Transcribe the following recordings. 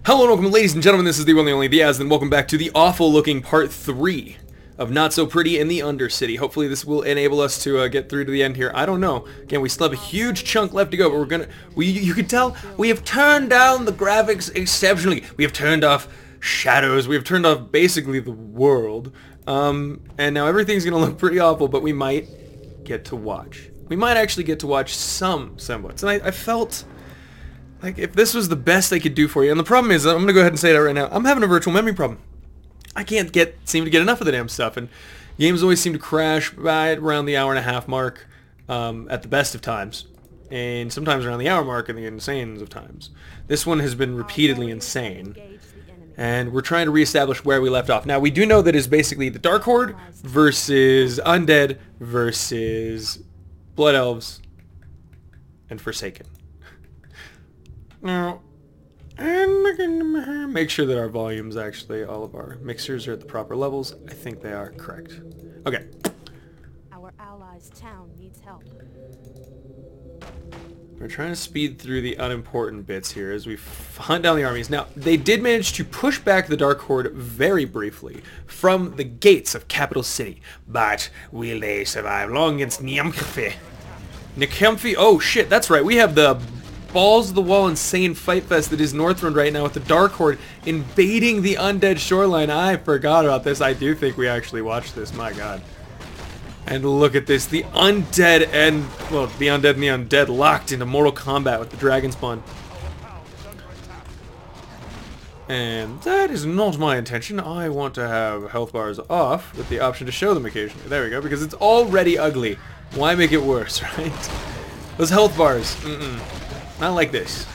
Hello and welcome, ladies and gentlemen, this is the one and only the Az, and welcome back to the awful looking part 3 of Not So Pretty in the Undercity. Hopefully this will enable us to get through to the end here. I don't know. Again, we still have a huge chunk left to go, but you can tell we have turned down the graphics exceptionally. We have turned off shadows. We have turned off basically the world. And now everything's going to look pretty awful, but we might get to watch. We might actually get to watch some semblance. And I felt like if this was the best they could do for you, and the problem is, I'm going to go ahead and say that right now, I'm having a virtual memory problem. I can't seem to get enough of the damn stuff, and games always seem to crash right around the hour-and-a-half mark at the best of times, and sometimes around the hour mark in the insanes of times. This one has been repeatedly insane, and we're trying to reestablish where we left off. Now, we do know that it's basically the Dark Horde versus Undead versus Blood Elves and Forsaken. Now, and make sure that our volumes actually, all of our mixers are at the proper levels. I think they are correct. Okay. Our allies' town needs help. We're trying to speed through the unimportant bits here as we hunt down the armies. Now, they did manage to push back the Dark Horde very briefly from the gates of Capital City. But will they survive long against Nyamkfe? Nyamkfe? Oh shit, that's right. We have the balls of the wall insane fight fest that is Northrend right now with the Dark Horde invading the Undead shoreline. I forgot about this. I do think we actually watched this. My god. And look at this. The Undead and, well, the Undead and the Undead locked into mortal combat with the Dragon Spawn. And that is not my intention. I want to have health bars off with the option to show them occasionally. There we go, because it's already ugly. Why make it worse, right? Those health bars. Not like this.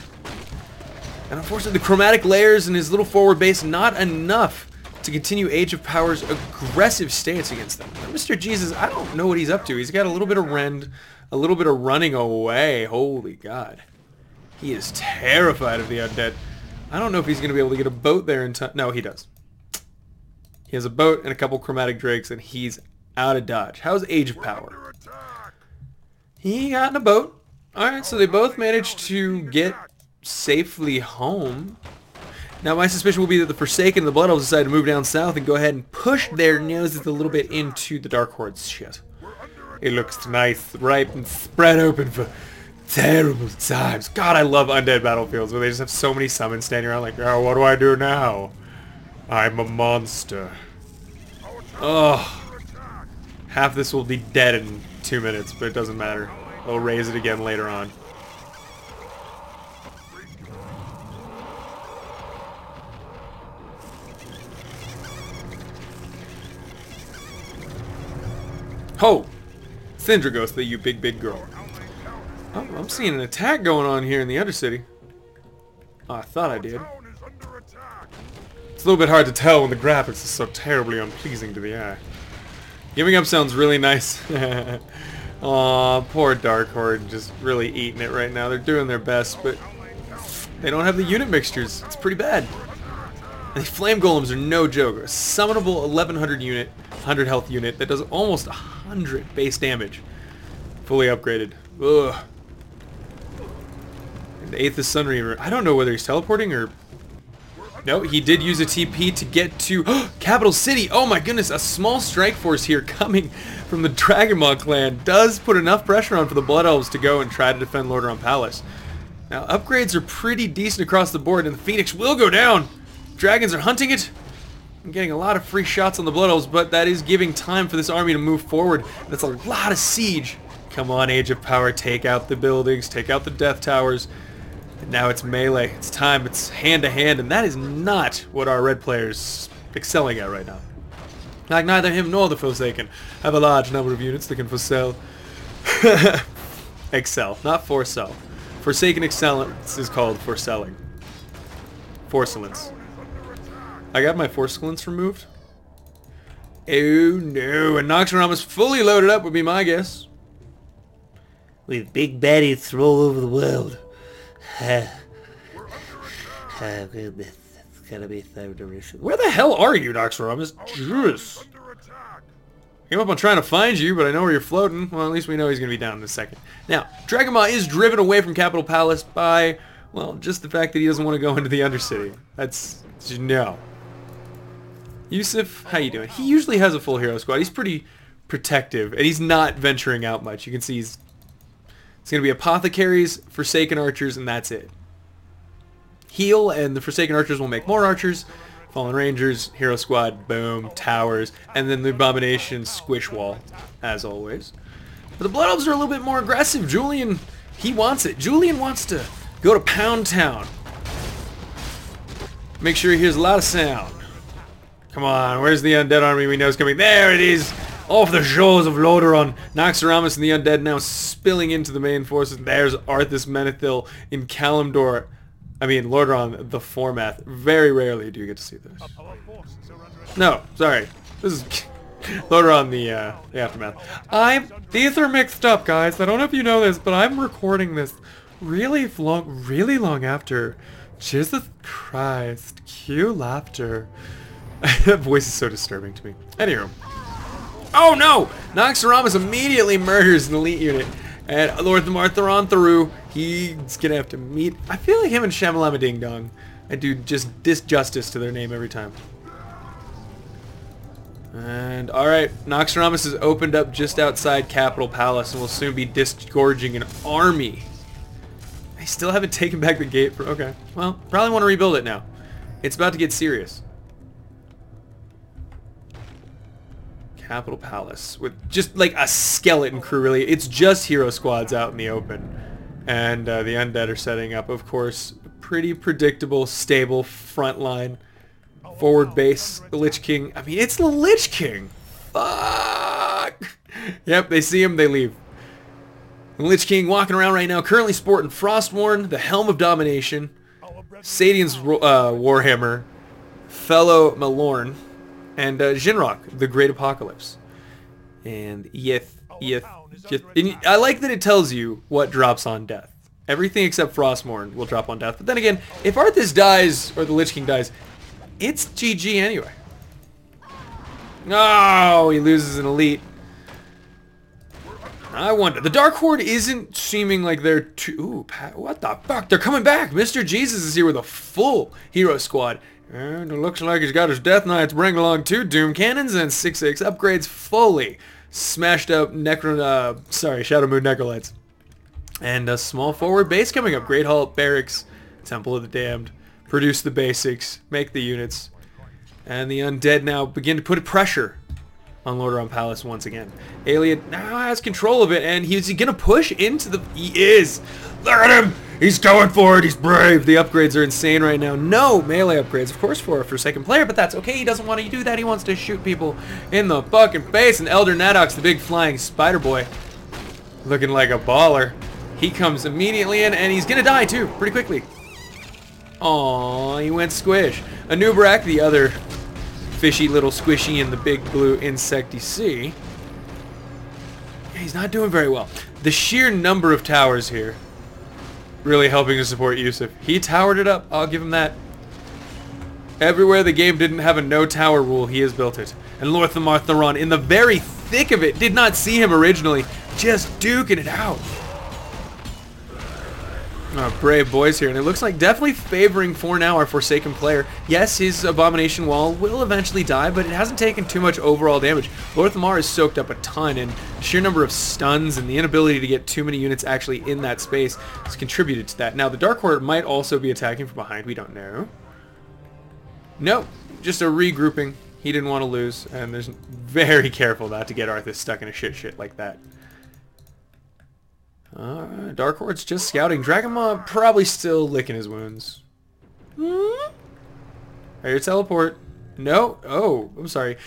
And unfortunately, the chromatic layers and his little forward base, not enough to continue Age of Power's aggressive stance against them. Now, Mr. Jesus, I don't know what he's up to. He's got a little bit of rend, a little bit of running away. Holy God. He is terrified of the Undead. I don't know if he's going to be able to get a boat there in time. No, he does. He has a boat and a couple chromatic drakes, and he's out of dodge. How's Age of Power? He got in a boat. Alright, so they both managed to get safely home. Now, my suspicion will be that the Forsaken and the Blood Elves decided to move down south and go ahead and push their noses a little bit into the Dark Horde's shit. It looks nice, ripe, and spread open for terrible times. God, I love Undead battlefields where they just have so many summons standing around like, oh, what do I do now? I'm a monster. Oh. Half this will be dead in 2 minutes, but it doesn't matter. They'll raise it again later on. Ho! Syndragos, you big girl. Oh, I'm seeing an attack going on here in the Undercity. Oh, I thought I did. It's a little bit hard to tell when the graphics is so terribly unpleasing to the eye. Giving up sounds really nice. Aw, poor Dark Horde, just really eating it right now. They're doing their best, but they don't have the unit mixtures. It's pretty bad. And the Flame Golems are no joke. A summonable 1100 unit, 100 health unit that does almost 100 base damage. Fully upgraded. Ugh. And the Aethys Sunreaver. I don't know whether he's teleporting or... No, he did use a TP to get to Capital City. Oh my goodness, a small strike force here coming from the Dragonmaw clan does put enough pressure on for the Blood Elves to go and try to defend Lordaeron Palace. Now, upgrades are pretty decent across the board, and the Phoenix will go down. Dragons are hunting it. I'm getting a lot of free shots on the Blood Elves, but that is giving time for this army to move forward. That's a lot of siege. Come on, Age of Power, take out the buildings, take out the Death Towers. And now it's melee. It's time. It's hand-to-hand, and that is not what our red players excelling at right now. Like neither him nor the Forsaken have a large number of units that can forsell. Excel, not forsell. Forsaken excellence is called forselling. Forcelence. I got my forcelence removed. Oh no, and Noxoramus fully loaded up would be my guess. With big baddies all over the world. Oh goodness, it's gonna be so delicious. Where the hell are you, Noxoramus? Jeez. Came up on trying to find you, but I know where you're floating. Well, at least we know he's going to be down in a second. Now, Dragonmaw is driven away from Capital Palace by Well, just the fact that he doesn't want to go into the Undercity. That's... no. Yusuf, how you doing? He usually has a full hero squad. He's pretty protective, and he's not venturing out much. You can see it's going to be apothecaries, Forsaken archers, and that's it. Heal, and the Forsaken archers will make more archers. Fallen rangers, hero squad, boom, towers, and then the abomination squish wall, as always. But the Blood Elves are a little bit more aggressive. Julian, he wants it. Julian wants to go to Pound Town. Make sure he hears a lot of sound. Come on, where's the undead army we know is coming? There it is! Off the shores of Lordaeron. Noxoramus and the undead now spilling into the main forces. There's Arthas Menethil in Kalimdor. I mean, Lordaeron, the Formath. Very rarely do you get to see this. No, sorry. This is Lordaeron, the Aftermath. These are mixed up, guys. I don't know if you know this, but I'm recording this really long after. Jesus Christ. Cue laughter. That voice is so disturbing to me. Anywho. Oh no! Noxoramus immediately murders an elite unit. And Lord Martheron through. He's gonna have to meet... I feel like him and Shamalama Ding Dong. I do just disjustice to their name every time. And alright, Noxoramus has opened up just outside Capital Palace and will soon be disgorging an army. I still haven't taken back the gate for... okay. Well, probably want to rebuild it now. It's about to get serious. Capital Palace with just like a skeleton crew, really. It's just hero squads out in the open. And the undead are setting up, of course, pretty predictable, stable front line. Forward base, the Lich King. I mean, it's the Lich King. Fuck. Yep, they see him, they leave. The Lich King walking around right now, currently sporting Frostmourne, the Helm of Domination, Sadian's Warhammer, Fellow Malorn, and Jinrock, the Great Apocalypse. And and I like that it tells you what drops on death. Everything except Frostmourne will drop on death. But then again, if Arthas dies, or the Lich King dies, it's GG anyway. Oh, he loses an elite. I wonder. The Dark Horde isn't seeming like they're too... ooh, what the fuck? They're coming back. Mr. Jesus is here with a full hero squad. And it looks like he's got his Death Knights bring along 2 Doom Cannons and 6/6 upgrades fully smashed up Shadow Moon Necrolites. And a small forward base coming up. Great Hall, Barracks, Temple of the Damned. Produce the basics, make the units. And the undead now begin to put pressure on Lordaeron Palace once again. Alien now has control of it, and he's gonna push into the... he is! Look at him! He's going for it, he's brave! The upgrades are insane right now. No melee upgrades, of course, for a Forsaken player, but that's okay. He doesn't want to do that. He wants to shoot people in the fucking face. And Elder Nadok's the big flying spider boy. Looking like a baller. He comes immediately in, and he's gonna die too, pretty quickly. Aww, he went squish. Anubrak, the other fishy little squishy in the big blue insect you see. He's not doing very well. The sheer number of towers here really helping to support Yusuf. He towered it up, I'll give him that. Everywhere the game didn't have a no tower rule, he has built it. And Lorthamar Theron, in the very thick of it, did not see him originally, just duking it out. Oh, brave boys here, and it looks like definitely favoring for now our Forsaken player. Yes, his Abomination Wall will eventually die, but it hasn't taken too much overall damage. Lorthamar has soaked up a ton, and sheer number of stuns and the inability to get too many units actually in that space has contributed to that. Now, the Dark Horde might also be attacking from behind. We don't know. No, just a regrouping. He didn't want to lose, and there's very careful not to get Arthas stuck in a shit like that. Dark Horde's just scouting. Dragonmaw probably still licking his wounds. Air teleport. No. Oh, I'm sorry.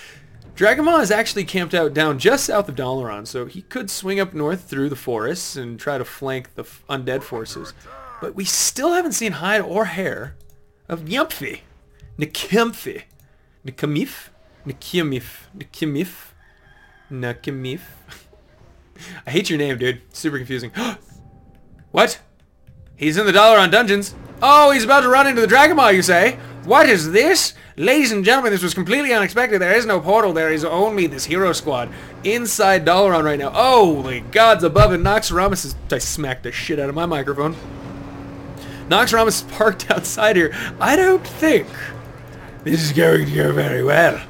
Dragonmaw is actually camped out down just south of Dalaran, so he could swing up north through the forests and try to flank the undead forces. But we still haven't seen hide or hair of Nyumphi. Nikimfi. Nikamif? Nikimif. I hate your name, dude. Super confusing. What? He's in the Dalaran dungeons. Oh, he's about to run into the Dragonmaw, you say? What is this? Ladies and gentlemen, this was completely unexpected. There is no portal. There is only this hero squad inside Dalaran right now. Oh, the gods above, and Noxoramus is... I smacked the shit out of my microphone. Noxramas parked outside here. I don't think this is going to go very well.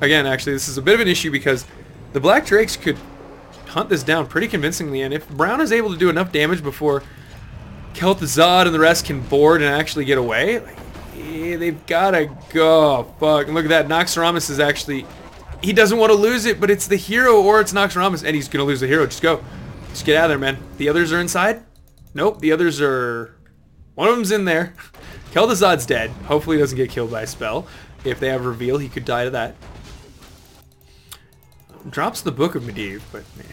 Again, actually, this is a bit of an issue because the Black Drakes could hunt this down pretty convincingly, and if Brown is able to do enough damage before Kel'Thuzad and the rest can board and actually get away, they've gotta go. Fuck, and look at that. Noxramas is actually... He doesn't want to lose it, but it's the hero or it's Noxramas, and he's gonna lose the hero. Just go. Just get out of there, man. The others are inside? Nope, the others are... One of them's in there. Kel'Thuzad's dead. Hopefully he doesn't get killed by a spell. If they have a reveal, he could die to that. Drops the Book of Medivh, but man.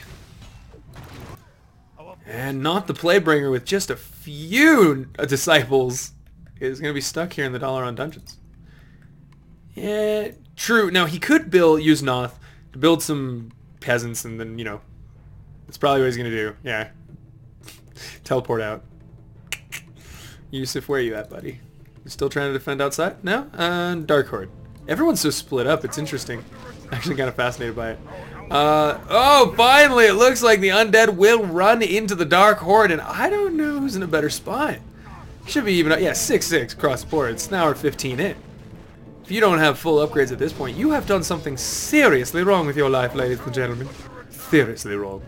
And not the Playbringer with just a few disciples is going to be stuck here in the Dalaran dungeons. Yeah, true. Now he could use Noth to build some peasants and then, you know, that's probably what he's going to do. Yeah. Teleport out. Yusuf, where are you at, buddy? You still trying to defend outside? No? Dark Horde. Everyone's so split up. It's interesting. Actually kind of fascinated by it. Oh, finally, it looks like the Undead will run into the Dark Horde, and I don't know who's in a better spot. Should be even, yeah, 6-6 across the board. It's now at 15 in. If you don't have full upgrades at this point, you have done something seriously wrong with your life, ladies and gentlemen. Seriously wrong.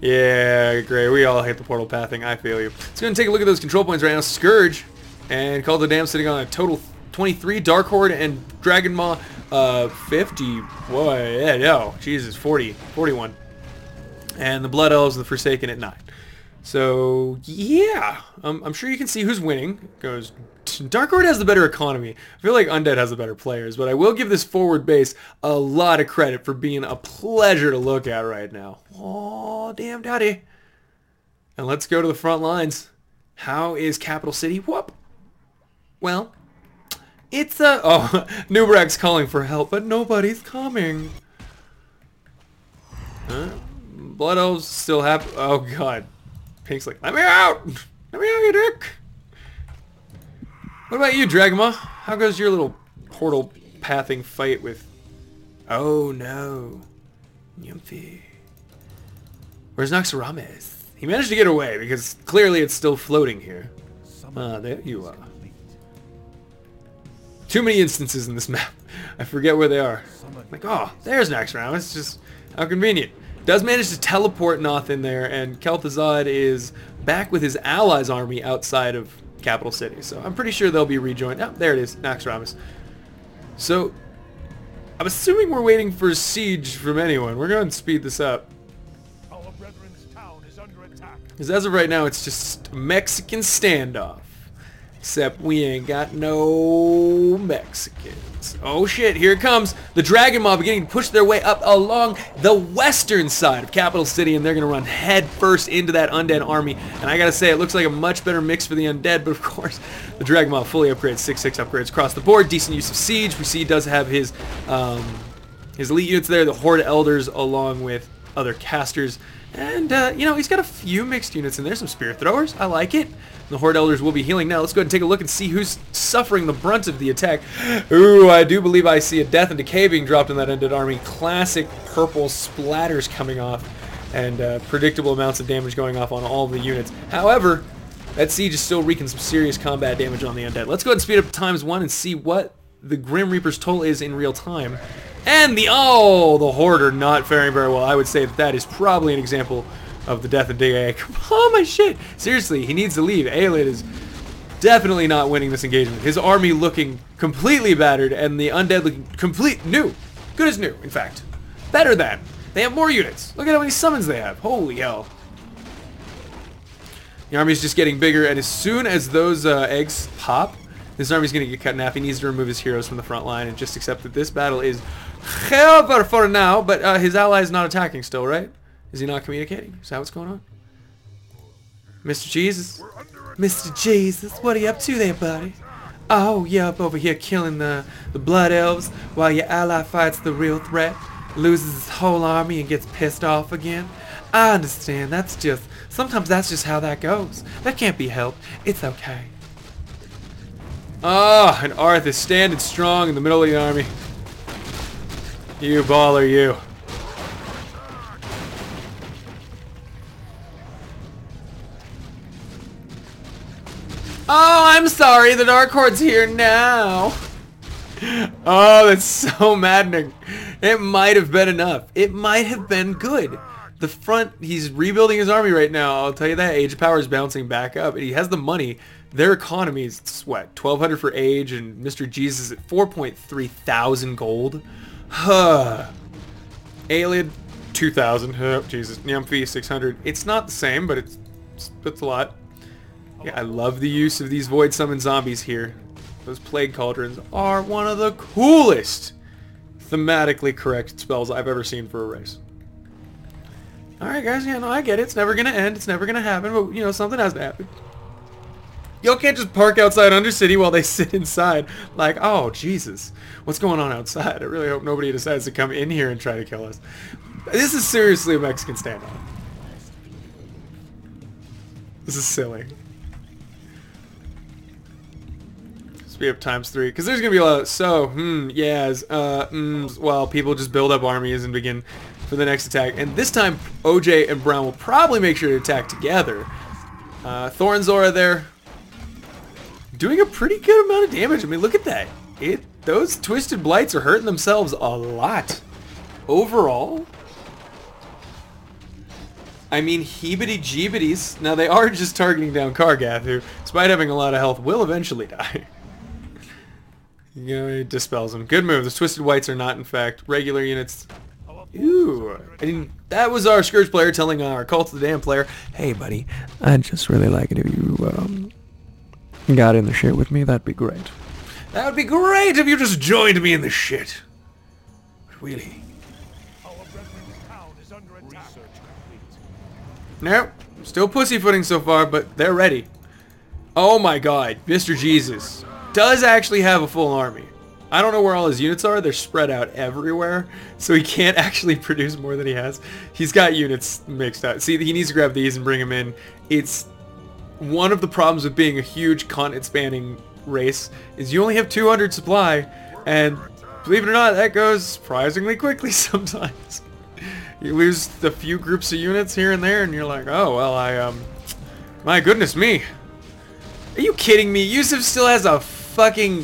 Yeah, great. We all hate the portal pathing. I feel you. Let's go and take a look at those control points right now. Scourge and Call the Dam sitting on a total 23. Dark Horde and Dragon Maw 50. Boy, yeah, no. Jesus, 40. 41. And the Blood Elves and the Forsaken at 9. So, yeah. I'm sure you can see who's winning. Goes Dark Horde has the better economy. I feel like Undead has the better players, but I will give this forward base a lot of credit for being a pleasure to look at right now. Oh, damn daddy. And let's go to the front lines. How is Capital City? Whoop. Well, it's oh, Nubrak's calling for help, but nobody's coming. Blood Elves still have... Oh, God. Pink's like, let me out! Let me out, you dick! What about you, Dragma? How goes your little portal pathing fight with... Oh, no. Nymphy. Where's Noxramas? He managed to get away, because clearly it's still floating here. Ah, there you are. Too many instances in this map. I forget where they are. Like, oh, there's Noxramas. Just how convenient. Does manage to teleport Noth in there, and Kel'Thuzad is back with his allies' army outside of Capital City. So I'm pretty sure they'll be rejoined. Oh, there it is, Noxramas. So I'm assuming we're waiting for a siege from anyone. We're going to speed this up. Our brethren's town is under attack. Because as of right now, it's just a Mexican standoff. Except we ain't got no Mexicans. Oh shit, here it comes. The Dragon Mob beginning to push their way up along the western side of Capital City, and they're going to run head first into that Undead army. And I gotta say, it looks like a much better mix for the Undead, but of course, the Dragon Mob fully upgrades, 6-6 upgrades across the board. Decent use of Siege. We see he does have his elite units there, the Horde Elders, along with other casters. And, you know, he's got a few mixed units in there, some Spear Throwers. I like it. The Horde Elders will be healing now. Let's go ahead and take a look and see who's suffering the brunt of the attack. Ooh, I do believe I see a Death and Decay being dropped in that Undead army. Classic purple splatters coming off, and predictable amounts of damage going off on all of the units. However, that Siege is still wreaking some serious combat damage on the Undead. Let's go ahead and speed up to ×1 and see what the Grim Reaper's toll is in real time. And the Hoarder not faring very well. I would say that that is probably an example of the Death and Decay. Oh my shit! Seriously, he needs to leave. Aelid is definitely not winning this engagement. His army looking completely battered, and the Undead looking new. Good as new, in fact. Better than. They have more units. Look at how many summons they have. Holy hell. The army's just getting bigger, and as soon as those eggs pop, this army's going to get cut in half. He needs to remove his heroes from the front line and just accept that this battle is over for now, but his ally is not attacking still, right? Is he not communicating? Is that what's going on? Mr. Jesus? Mr. Jesus, what are you up to there, buddy? Oh, you're up over here killing the Blood Elves while your ally fights the real threat, loses his whole army and gets pissed off again? I understand, sometimes that's just how that goes. That can't be helped. It's okay. Ah, and Arth is standing strong in the middle of the army. You baller, you. Oh, I'm sorry, the Dark Horde's here now. Oh, that's so maddening. It might have been enough. It might have been good. The front, he's rebuilding his army right now. I'll tell you that. Age of Power is bouncing back up. And he has the money. Their economy is, what, 1,200 for Age, and Mr. Jesus at 4.3 thousand gold. Huh. Alien, 2,000. Oh, Jesus. Nymphy, 600. It's not the same, but it's a lot. Yeah, I love the use of these Void Summon zombies here. Those Plague Cauldrons are one of the coolest thematically correct spells I've ever seen for a race. Alright guys, yeah, no, I get it. It's never gonna end. It's never gonna happen, but, you know, something has to happen. Y'all can't just park outside Undercity while they sit inside. Like, oh, Jesus. What's going on outside? I really hope nobody decides to come in here and try to kill us. This is seriously a Mexican standoff. This is silly. Speed up ×3, because there's gonna be a lot of well, people just build up armies and begin for the next attack. And this time, OJ and Brown will probably make sure to attack together. Thornzora there, doing a pretty good amount of damage. I mean, look at that. Those Twisted Blights are hurting themselves a lot. Overall, I mean, heebity-jeebities. Now, they are just targeting down Kargath, who, despite having a lot of health, will eventually die. You know, he dispels them. Good move. The Twisted Whites are not, in fact, regular units. Ooh. I mean, that was our Scourge player telling our Cult of the Damned player, hey, buddy, I'd just really like it if you, got in the shit with me. That'd be great. That would be great if you just joined me in the shit. Really. Nope. Still pussyfooting so far, but they're ready. Oh my god. Mr. Jesus does actually have a full army. I don't know where all his units are. They're spread out everywhere. So he can't actually produce more than he has. He's got units mixed out. See, he needs to grab these and bring them in. It's one of the problems with being a huge continent spanning race is you only have 200 supply. And believe it or not, that goes surprisingly quickly sometimes. You lose a few groups of units here and there, and you're like, oh, well, my goodness me. Are you kidding me? Yusuf still has a fucking...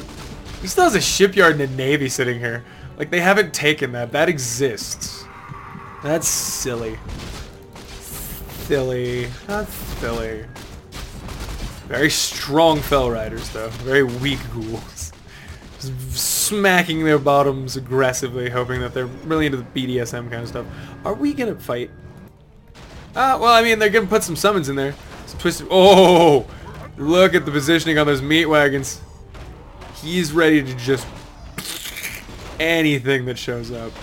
He still has a shipyard and a navy sitting here. Like, they haven't taken that. That exists. That's silly. Silly. That's silly. Very strong Fell Riders, though. Very weak ghouls. Smacking their bottoms aggressively, hoping that they're really into the BDSM kind of stuff. Are we gonna fight? Well, I mean, they're gonna put some summons in there. Some twisted. Oh, look at the positioning on those meat wagons. He's ready to just anything that shows up.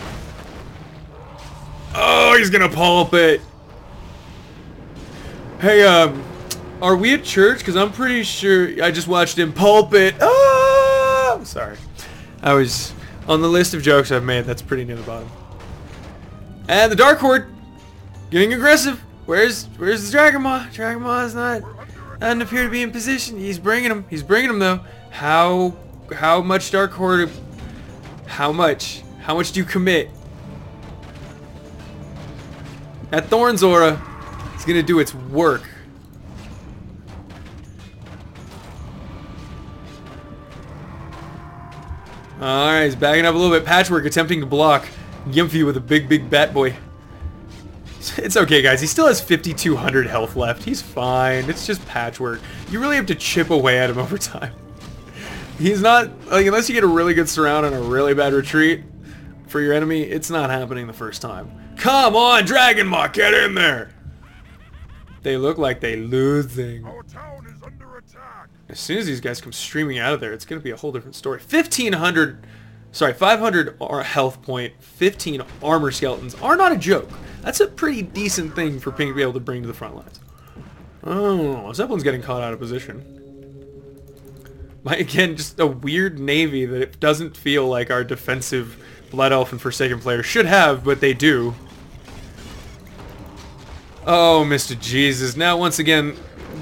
Oh, he's gonna pulp it. Hey, are we at church? Because I'm pretty sure I just watched him pulp it. Oh, sorry. I was on the list of jokes I've made. That's pretty near the bottom. And the Dark Horde getting aggressive. Where's the Dragon Maw? Dragon Maw is not doesn't appear to be in position. He's bringing him. He's bringing him though. How much Dark Horde? How much? How much do you commit? That Thornzora is gonna do its work. Alright, he's backing up a little bit. Patchwork attempting to block Gymphy with a big bat boy. It's okay, guys. He still has 5,200 health left. He's fine. It's just Patchwork. You really have to chip away at him over time. He's not... Like, unless you get a really good surround and a really bad retreat for your enemy, it's not happening the first time. Come on, Dragon Maw, get in there! They look like they're losing. Our town is under attack. As soon as these guys come streaming out of there, it's going to be a whole different story. 500 health point, 15 armor skeletons are not a joke. That's a pretty decent thing for Pink to be able to bring to the front lines. Oh, Zeppelin's getting caught out of position. Again, just a weird navy that it doesn't feel like our defensive Blood Elf and Forsaken players should have, but they do. Oh, Mr. Jesus. Now, once again,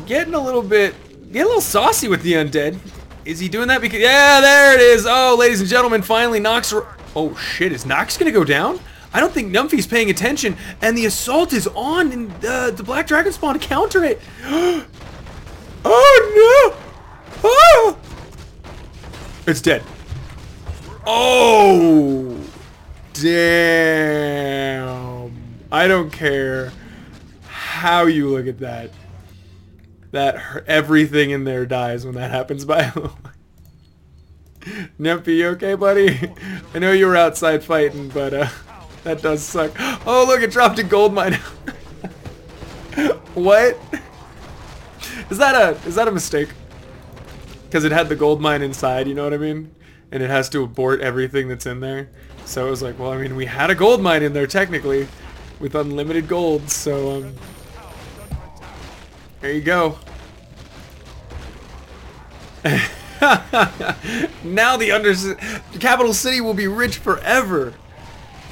getting a little saucy with the Undead. Is he doing that because... Yeah, there it is. Oh, ladies and gentlemen, finally Nox... Oh, shit. Is Nox going to go down? I don't think Numphy's paying attention. And the assault is on, and the Black Dragon spawn to counter it. Oh, no! Oh! It's dead. Oh! Damn. I don't care how you look at that. Everything in there dies when that happens, by the way. Nempy, you okay, buddy? I know you were outside fighting, but that does suck. Oh, look, it dropped a gold mine. What? Is that a mistake? Because it had the gold mine inside, you know what I mean? And it has to abort everything that's in there. So it was like, well, I mean, we had a gold mine in there technically, with unlimited gold. So there you go. Now the capital city will be rich forever.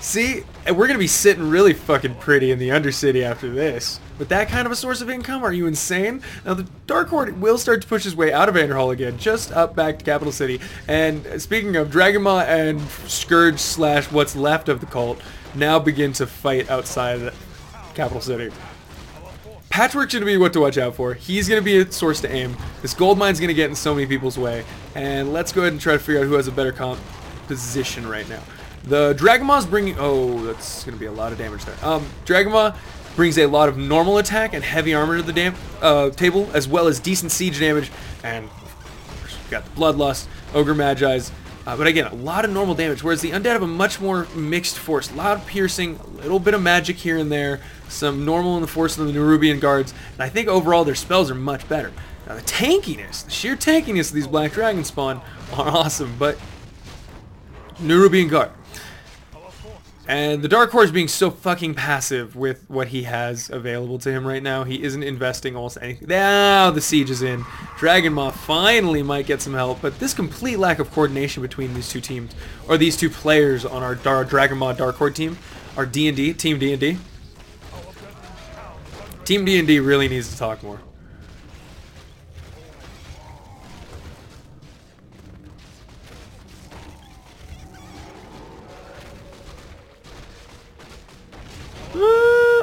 See, and we're gonna be sitting really fucking pretty in the Undercity after this. With that kind of a source of income, are you insane? Now the Dark Horde will start to push his way out of Vanderhall again, just up back to Capital City. And speaking of, Dragonmaw and Scourge / what's left of the cult now begin to fight outside Capital City. Patchwork's gonna be what to watch out for. He's gonna be a source to aim. This gold mine's gonna get in so many people's way. And let's go ahead and try to figure out who has a better composition right now. The Dragonmaw's bringing... Oh, that's going to be a lot of damage there. Dragonmaw brings a lot of normal attack and heavy armor to the table, as well as decent siege damage. And, of course, we've got the Bloodlust, Ogre Magi's. But again, a lot of normal damage, whereas the Undead have a much more mixed force. A lot of piercing, a little bit of magic here and there, some normal in the force of the Nerubian guards. And I think overall their spells are much better. Now, the tankiness, the sheer tankiness of these Black Dragon spawn are awesome, but... Nerubian guard. And the Dark Horse being so fucking passive with what he has available to him right now. He isn't investing almost anything. Now the siege is in. Dragonmaw finally might get some help, but this complete lack of coordination between these two teams, or these two players on our Dragonmaw Dark Horde team, our D&D, Team D&D. Team D&D really needs to talk more.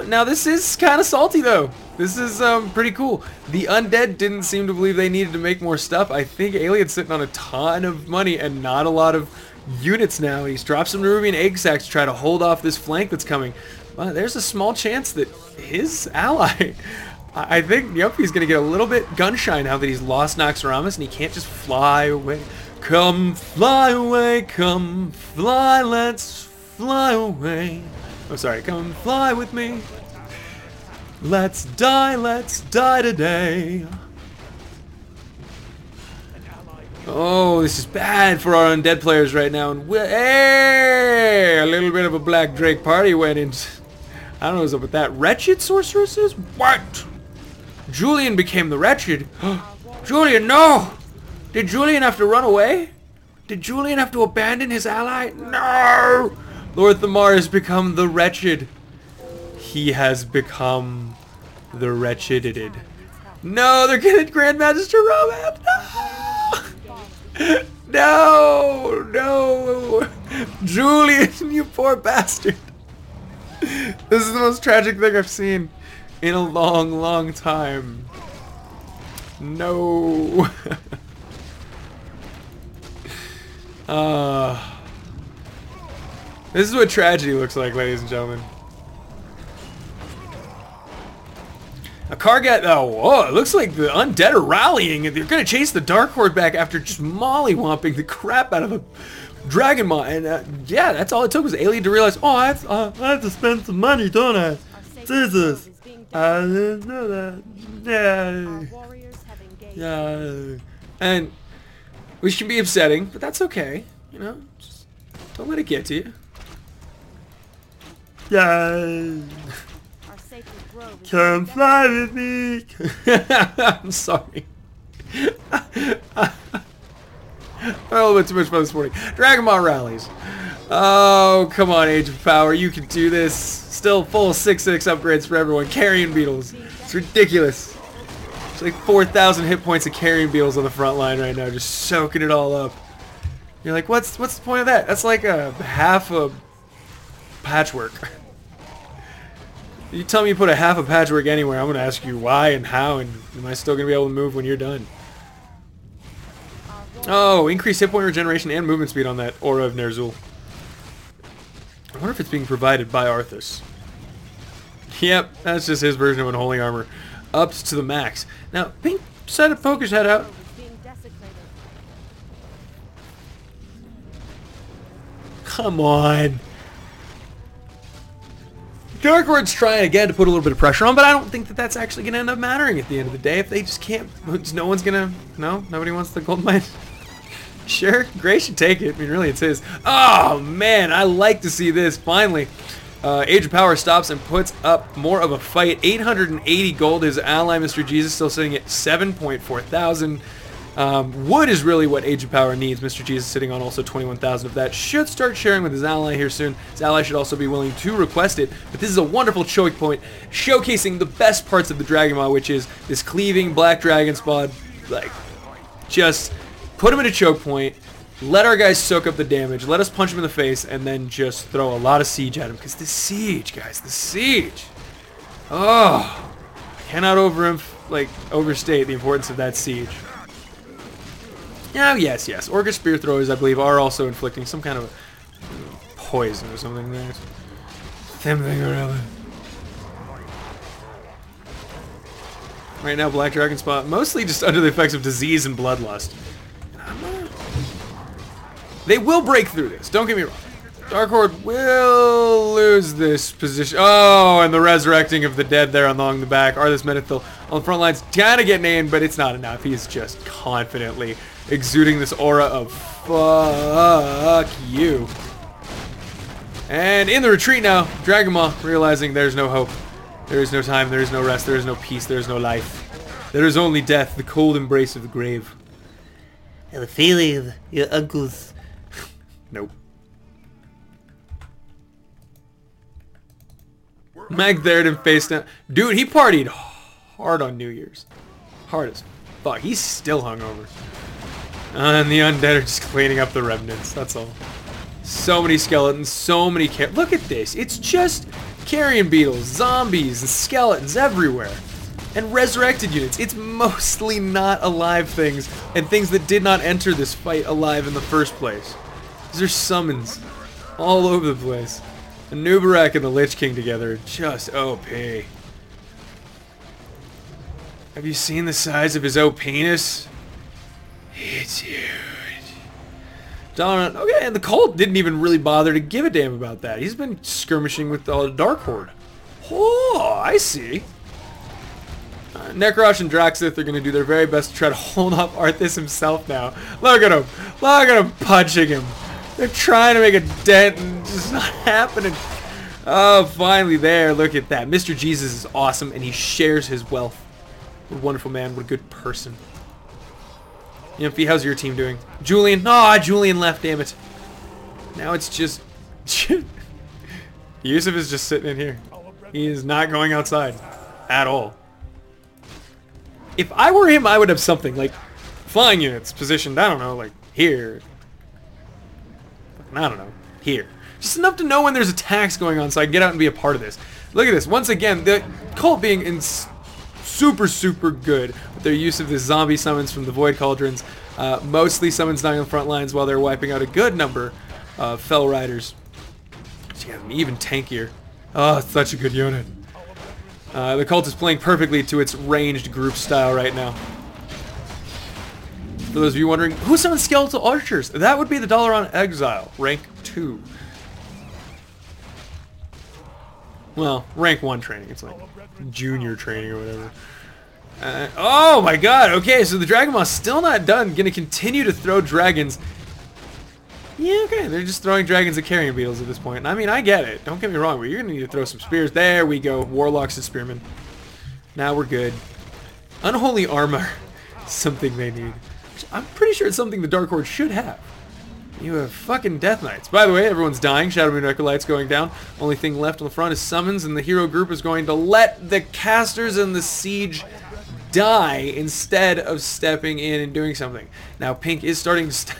Now this is kind of salty though. This is pretty cool. The Undead didn't seem to believe they needed to make more stuff. I think Alien's sitting on a ton of money and not a lot of units now. He's dropped some Nerubian egg sacs to try to hold off this flank that's coming. Well, there's a small chance that his ally, I think Yuppie's going to get a little bit gun-shy now that he's lost Naxxramas and he can't just fly away. Come fly away, come fly, let's fly away. Oh, sorry, come fly with me. Let's die today. Oh, this is bad for our Undead players right now. And hey, a little bit of a Black Drake party went in. I don't know what's up with that. Wretched sorceresses? What? Julian became the Wretched. Julian, no! Did Julian have to run away? Did Julian have to abandon his ally? No! Lord Thamar has become the Wretched. He has become the Wretcheded. No, they're gonna Grandmaster Romance. No! No! Julian, you poor bastard. This is the most tragic thing I've seen in a long, long time. No. This is what tragedy looks like, ladies and gentlemen. A Kargat, oh, it looks like the Undead are rallying and they're going to chase the Dark Horde back after just mollywomping the crap out of the Dragonmaw. And yeah, that's all it took was Alien to realize, oh, I have to spend some money, don't I? Jesus. I didn't know that. Yeah. And which can be upsetting, but that's okay. You know, just don't let it get to you. Yeah. Come fly with me. I'm sorry. A little bit too much fun this morning. Dragonmaw rallies. Oh, come on, Age of Power. You can do this. Still full 6/6 upgrades for everyone. Carrion Beetles. It's ridiculous. There's like 4,000 hit points of Carrion Beetles on the front line right now, just soaking it all up. You're like, what's the point of that? That's like a half a patchwork. You tell me you put a half a patchwork anywhere, I'm going to ask you why and how, and am I still going to be able to move when you're done? Oh, increased hit point regeneration and movement speed on that Aura of Ner'zhul. I wonder if it's being provided by Arthas. Yep, that's just his version of unholy armor. Upped to the max. Now, Pink decided to poke his head out. Being desecrated. Come on. Dark Lord's trying again to put a little bit of pressure on, but I don't think that that's actually going to end up mattering at the end of the day. If they just can't, no one's going to, no? Nobody wants the gold mine? Sure, Gray should take it. I mean, really, it's his. Oh, man, I like to see this, finally. Age of Power stops and puts up more of a fight. 880 gold. His ally, Mr. Jesus, still sitting at 7.4 thousand. Wood is really what Age of Power needs. Mr. Jesus sitting on also 21,000 of that. Should start sharing with his ally here soon. His ally should also be willing to request it. But this is a wonderful choke point, showcasing the best parts of the Dragon Maw, which is this cleaving black dragon spawn. Like, just put him in a choke point. Let our guys soak up the damage. Let us punch him in the face, and then just throw a lot of siege at him. Because the siege, guys, the siege. Oh, I cannot overstate the importance of that siege. Oh, yes. Orcish spear throwers, I believe, are also inflicting some kind of poison or something there. Something or other. Right now, Black Dragon Spot, mostly just under the effects of disease and bloodlust. They will break through this, don't get me wrong. Dark Horde will lose this position. Oh, and the resurrecting of the dead there along the back. Arthas Menethil on the front lines, kind of getting aimed, but it's not enough. He's just confidently exuding this aura of fuck you. And in the retreat now, Dragon Maw realizing there's no hope. There is no time, there is no rest, there is no peace, there is no life. There is only death, the cold embrace of the grave. And the feeling of your uncle's... Nope. Mag Theoden face down. Dude, he partied hard on New Year's. Hard as fuck. He's still hungover. And the undead are just cleaning up the remnants. That's all. So many skeletons. So many look at this. It's just carrion beetles, zombies, and skeletons everywhere. And resurrected units. It's mostly not alive things. And things that did not enter this fight alive in the first place. These are summons. All over the place. And Nubarak and the Lich King together are just OP. Have you seen the size of his OP-ness? It's huge. Dalaran, okay, and the cult didn't even really bother to give a damn about that. He's been skirmishing with the Dark Horde. Oh, I see. Necrosh and Draxith are going to do their very best to try to hold off Arthas himself now. Look at him. Look at him punching him. They're trying to make a dent and it's just not happening. Oh, finally there. Look at that. Mr. Jesus is awesome and he shares his wealth. What a wonderful man. What a good person. Ymphy, how's your team doing? Julian. Aw, Julian left, damn it. Now it's just... Yusuf is just sitting in here. He is not going outside. At all. If I were him, I would have something like flying units positioned, I don't know, like here. I don't know, here. Just enough to know when there's attacks going on so I can get out and be a part of this. Look at this. Once again, the cult being super good with their use of the zombie summons from the Void Cauldrons. Mostly summons dying on the front lines while they're wiping out a good number of Fell Riders. Yeah, even tankier. Oh, it's such a good unit. The cult is playing perfectly to its ranged group style right now. For those of you wondering, who summons skeletal archers? That would be the Dalaran Exile, rank 2. Well, rank 1 training. It's like junior training or whatever. Oh my god, okay, so the Dragon Maw's still not done. Gonna continue to throw dragons. Yeah, okay, they're just throwing dragons at carrion beetles at this point. I mean, I get it. Don't get me wrong, but you're gonna need to throw some spears. There we go. Warlocks and spearmen. Now we're good. Unholy armor. Something they need. I'm pretty sure it's something the Dark Horde should have. You have fucking Death Knights. By the way, everyone's dying. Shadow Moon Acolyte's going down. Only thing left on the front is summons, and the hero group is going to let the casters and the siege die instead of stepping in and doing something. Now Pink is starting to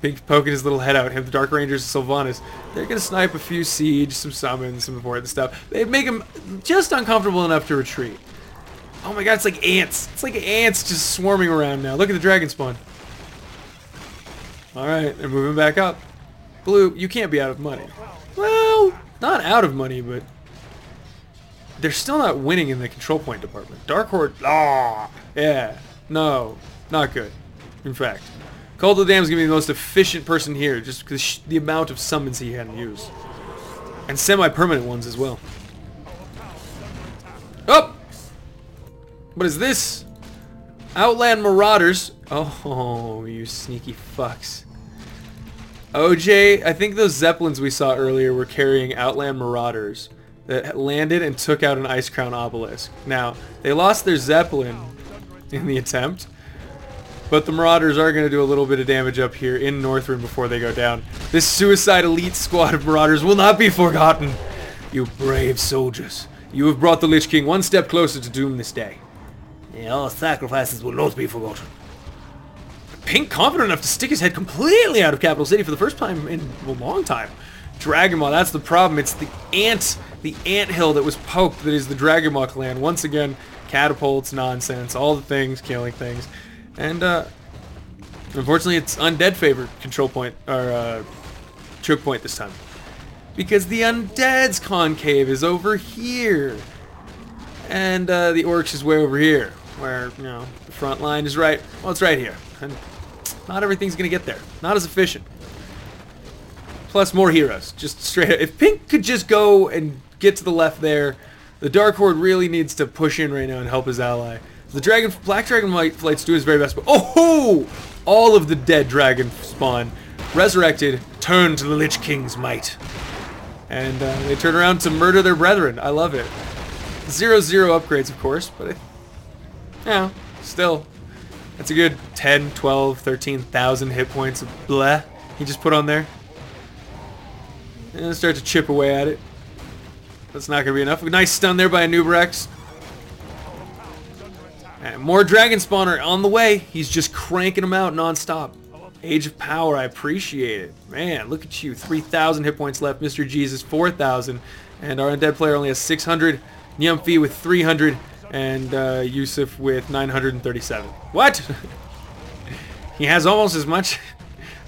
Pink's poking his little head out. Him, the Dark Rangers, Sylvanas. They're gonna snipe a few siege, some summons, some important stuff. They make him just uncomfortable enough to retreat. Oh my god, it's like ants. It's like ants just swarming around now. Look at the dragon spawn. Alright, they're moving back up. Blue, you can't be out of money. Well, not out of money, but they're still not winning in the control point department. Dark Horde, yeah, no, not good. In fact, Cult of the Damned is going to be the most efficient person here, just because the amount of summons he had to use. And semi-permanent ones as well. Oh! What is this? Outland Marauders. Oh, you sneaky fucks. OJ, I think those Zeppelins we saw earlier were carrying Outland Marauders that landed and took out an Ice Crown Obelisk. Now, they lost their Zeppelin in the attempt, but the Marauders are going to do a little bit of damage up here in Northrend before they go down. This suicide elite squad of Marauders will not be forgotten. You brave soldiers. You have brought the Lich King one step closer to doom this day. Yeah, all sacrifices will not be forgotten. Pink confident enough to stick his head completely out of Capital City for the first time in a long time. Dragonmaw, that's the problem. It's the anthill that was poked that is the Dragonmaw clan. Once again, catapults, nonsense, all the things, killing things. And unfortunately it's Undead favored control point, or choke point this time. Because the Undead's concave is over here. And the Orcs is way over here. Where, you know, the front line is right, well, it's right here. And not everything's going to get there. Not as efficient. Plus more heroes. Just straight up. If Pink could just go and get to the left there, the Dark Horde really needs to push in right now and help his ally. The Black Dragon Flight's doing his very best, but oh! All of the dead dragon spawn resurrected, turned to the Lich King's might. And they turn around to murder their brethren. I love it. 0/0 upgrades, of course, but yeah, still. That's a good 10, 12, 13,000 hit points of bleh he just put on there. And start to chip away at it. That's not going to be enough. A nice stun there by a Nuberex. And more Dragon Spawner on the way. He's just cranking them out non-stop. Age of Power, I appreciate it. Man, look at you. 3,000 hit points left. Mr. Jesus, 4,000. And our Undead player only has 600. Nyumphi with 300. And Yusuf with 937. What? He has almost as much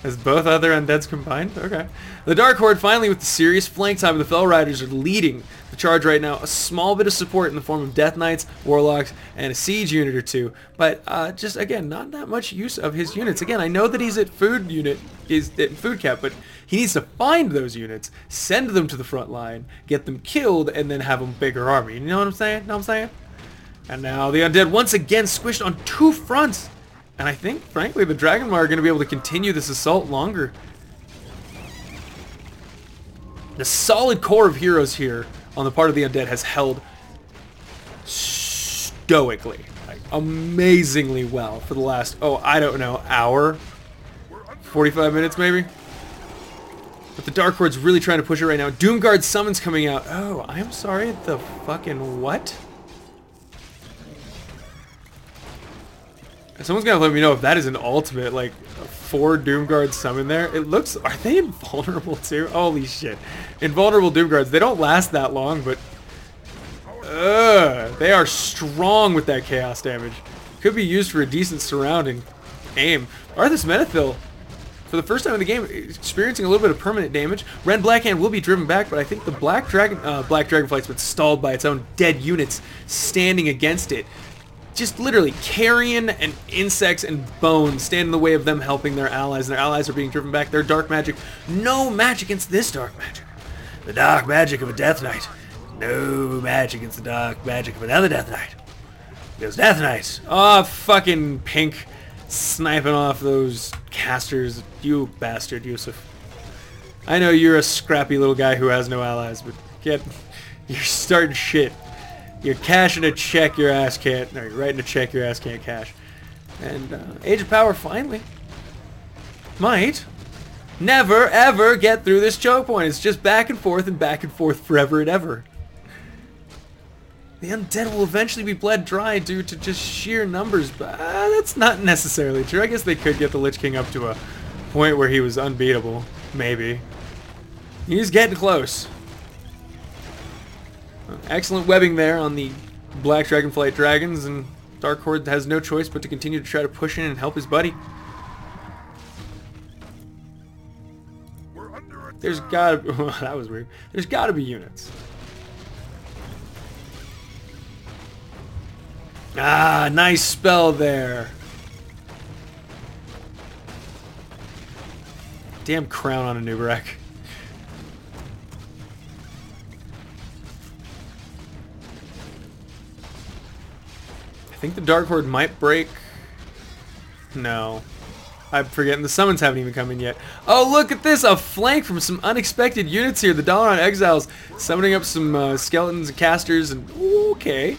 as both other Undeads combined? Okay. The Dark Horde finally with the serious flank time. The Fell Riders are leading the charge right now. A small bit of support in the form of Death Knights, Warlocks, and a siege unit or two. But just, again, not that much use of his units. Again, I know that he's at food cap, but he needs to find those units, send them to the front line, get them killed, and then have a bigger army. You know what I'm saying? Know what I'm saying? And now the Undead once again squished on two fronts. And I think, frankly, the Dragonmaw are going to be able to continue this assault longer. The solid core of heroes here on the part of the Undead has held stoically, like, amazingly well for the last, I don't know, hour? 45 minutes maybe? But the Dark Horde's really trying to push it right now. Doomguard summons coming out. Oh, I'm sorry, the fucking what? Someone's gonna let me know if that is an ultimate, like, 4 Doomguard summon there. It looks, are they invulnerable too? Holy shit. Invulnerable Doomguards, they don't last that long, but they are strong with that chaos damage. Could be used for a decent surrounding aim. Arthas Menethil, for the first time in the game, experiencing a little bit of permanent damage. Ren Blackhand will be driven back, but I think the Black Dragonflight's been stalled by its own dead units standing against it. Just literally carrion and insects and bones stand in the way of them helping their allies, and their allies are being driven back. Their dark magic, no match against this dark magic. The dark magic of a Death Knight. No match against the dark magic of another Death Knight. Those Death Knights. Oh, fucking Pink sniping off those casters. You bastard, Yusuf. I know you're a scrappy little guy who has no allies, but you're starting shit. You're cashing a check your ass can't, no, you're writing a check your ass can't cash. And Age of Power finally might never ever get through this choke point. It's just back and forth forever and ever. The Undead will eventually be bled dry due to just sheer numbers, but that's not necessarily true. I guess they could get the Lich King up to a point where he was unbeatable, maybe. He's getting close. Excellent webbing there on the Black Dragonflight Dragons, and Dark Horde has no choice but to continue to try to push in and help his buddy. There's gotta be... that was weird. There's gotta be units. Ah, nice spell there. Damn crown on a Nubarek. I think the Dark Horde might break. No. I'm forgetting the summons haven't even come in yet. Oh, look at this! A flank from some unexpected units here. The Dalaran Exiles summoning up some skeletons and casters and... Ooh, okay.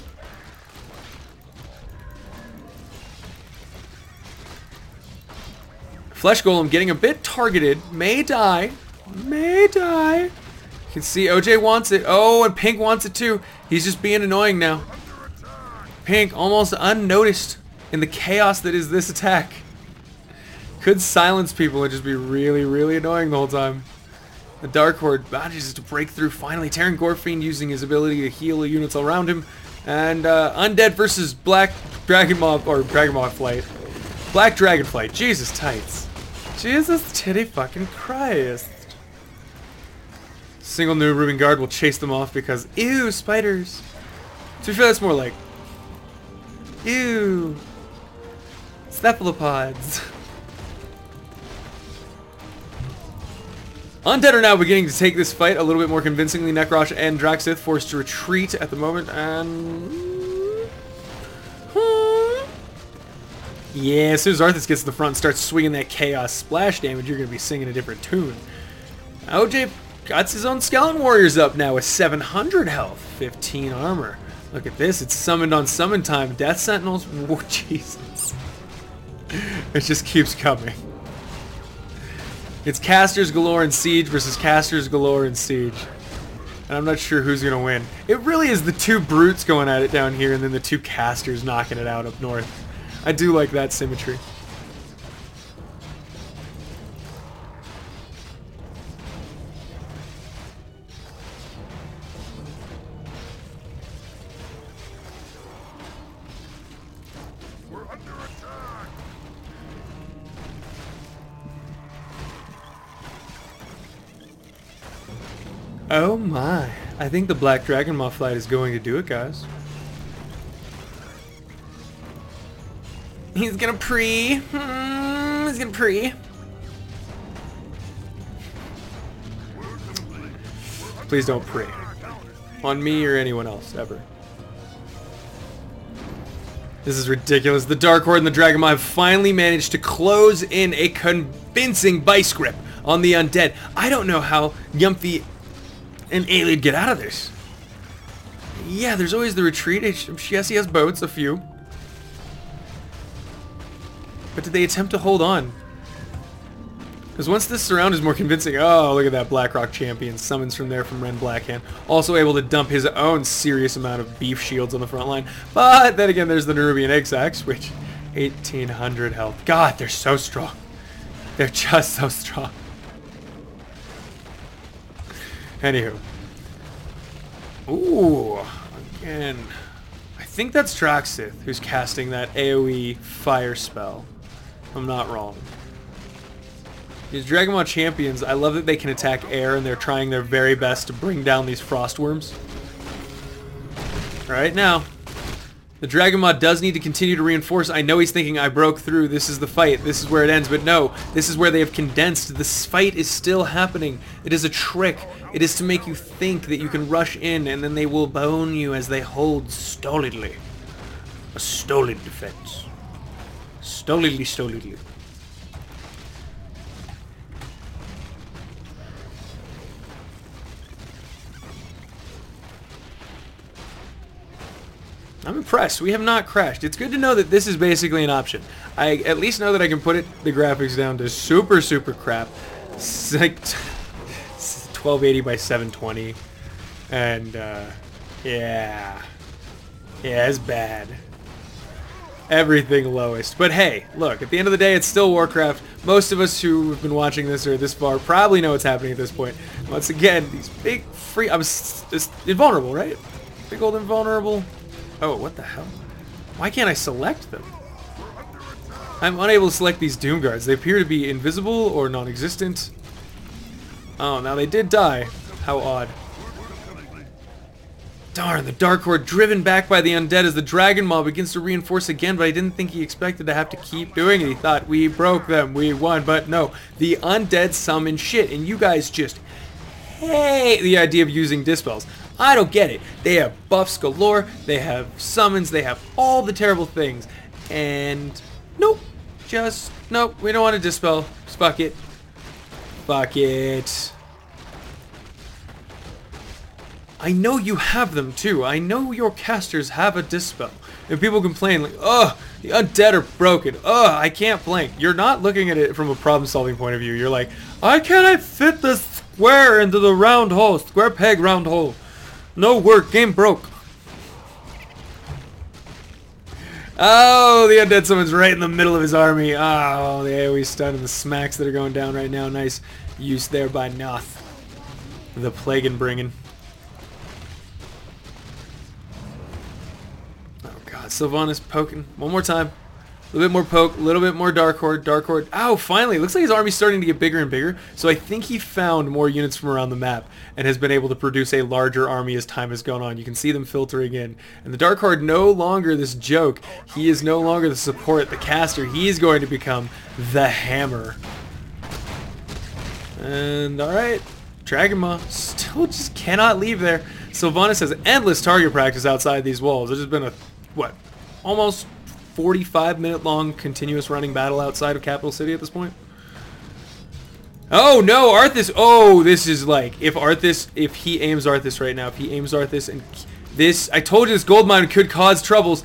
Flesh Golem getting a bit targeted. May die. May die. You can see OJ wants it. Oh, and Pink wants it too. He's just being annoying now. Pink almost unnoticed in the chaos that is this attack. Could silence people and just be really, really annoying the whole time. The Dark Horde manages to break through finally. Terran Gorfiend using his ability to heal the units all around him. And Undead versus Black Dragon Moth, or Dragon Moth Flight. Black Dragon Flight. Jesus tights. Jesus titty fucking Christ. Single new Ruben Guard will chase them off because, ew, spiders. To be fair, that's more like, ew, cephalopods. Undead are now beginning to take this fight a little bit more convincingly. Nekrosh and Draxith forced to retreat at the moment, and... yeah, as soon as Arthas gets to the front and starts swinging that chaos splash damage, you're going to be singing a different tune. OJ got his own Skeleton Warriors up now with 700 health, 15 armor. Look at this, it's summoned on summon time. Death Sentinels, whoa, Jesus. It just keeps coming. It's casters galore in Siege versus casters galore in Siege. And I'm not sure who's going to win. It really is the two brutes going at it down here and then the two casters knocking it out up north. I do like that symmetry. We're under attack. Oh my. I think the Black Dragon Moth Flight is going to do it, guys. He's gonna pre. He's gonna pre. Please don't pre. On me or anyone else, ever. This is ridiculous. The Dark Horde and the Dragon Moth have finally managed to close in a convincing vice grip on the Undead. I don't know how Yumphy and Ayleid get out of this. Yeah, there's always the retreat. Yes, he has boats, a few. But did they attempt to hold on? Because once this surround is more convincing... Oh, look at that Blackrock champion. Summons from there from Ren Blackhand. Also able to dump his own serious amount of beef shields on the front line. But then again, there's the Nerubian Exax, which... 1800 health. God, they're so strong. They're just so strong. Anywho. Ooh. Again. I think that's Draxith who's casting that AoE fire spell. I'm not wrong. These Dragonmaw champions, I love that they can attack air and they're trying their very best to bring down these frost worms. Right now, the Dragonmaw does need to continue to reinforce. I know he's thinking, I broke through, this is the fight, this is where it ends, but no, this is where they have condensed. This fight is still happening. It is a trick. It is to make you think that you can rush in and then they will bone you as they hold stolidly. A stolid defense. Stolidly, stolidly. I'm impressed. We have not crashed. It's good to know that this is basically an option. I at least know that I can put the graphics down to super, super crap. It's like 1280 by 720. And, yeah. Yeah, it's bad. Everything lowest. But hey, look, at the end of the day, it's still Warcraft. Most of us who have been watching this or this far probably know what's happening at this point. Once again, these big free... I'm just invulnerable, right? Big old invulnerable... Oh, what the hell? Why can't I select them? I'm unable to select these Doom Guards. They appear to be invisible or non-existent. Oh, now they did die. How odd. Darn, the Dark Horde driven back by the Undead as the Dragon Maw begins to reinforce again, but I didn't think he expected to have to keep doing it. He thought, we broke them, we won, but no. The Undead summon shit, and you guys just hate the idea of using Dispels. I don't get it. They have buffs galore, they have summons, they have all the terrible things, and nope. Just, nope, we don't want to Dispel. Just fuck it. Fuck it. I know you have them too. I know your casters have a Dispel. And people complain like, ugh, the Undead are broken. Ugh, I can't blank. You're not looking at it from a problem-solving point of view. You're like, why can't I fit the square into the round hole? Square peg, round hole. No work, game broke. Oh, the Undead summons right in the middle of his army. Oh, the AoE stun and the smacks that are going down right now. Nice use there by Noth. The plague and bringing. Sylvanas poking. One more time. A little bit more poke. A little bit more Dark Horde. Dark Horde. Ow, finally. Looks like his army's starting to get bigger and bigger. So I think he found more units from around the map and has been able to produce a larger army as time has gone on. You can see them filtering in. And the Dark Horde no longer this joke. He is no longer the support, the caster. He is going to become the hammer. And alright. Dragon Maw still just cannot leave there. Sylvanas has endless target practice outside these walls. It has been a what, almost 45-minute long continuous running battle outside of Capital City at this point. Oh no, Arthas. Oh, this is like, if he aims Arthas right now, if he aims Arthas and this, I told you this gold mine could cause troubles.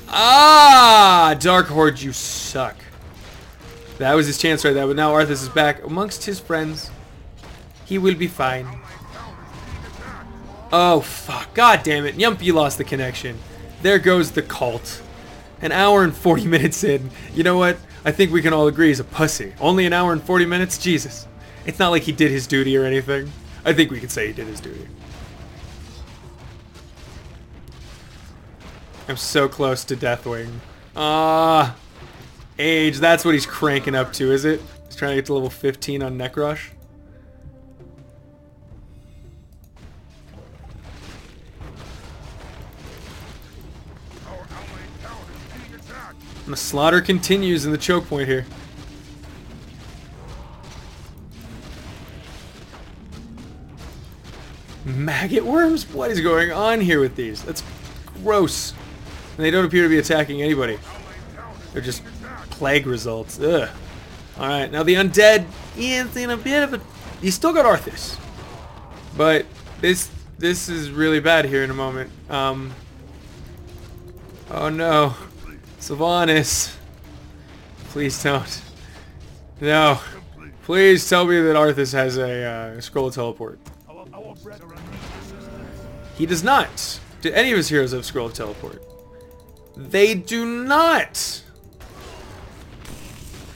Ah, Dark Horde, you suck. That was his chance right there, but now Arthas is back amongst his friends. He will be fine. Oh fuck, god damn it, Yumpy lost the connection. There goes the cult. An hour and 40 minutes in. You know what? I think we can all agree he's a pussy. Only an hour and 40 minutes? Jesus. It's not like he did his duty or anything. I think we can say he did his duty. I'm so close to Deathwing. Ah, age. That's what he's cranking up to, is it? He's trying to get to level 15 on Necrush. And the slaughter continues in the choke point here. Maggot worms? What is going on here with these? That's gross. And they don't appear to be attacking anybody. They're just plague results. Ugh. Alright, now the Undead is in a bit of a... He's still got Arthas. But this is really bad here in a moment. Oh no. Sylvanas. Please don't. No. Please tell me that Arthas has a scroll of teleport. He does not. Do any of his heroes have scroll of teleport? They do not.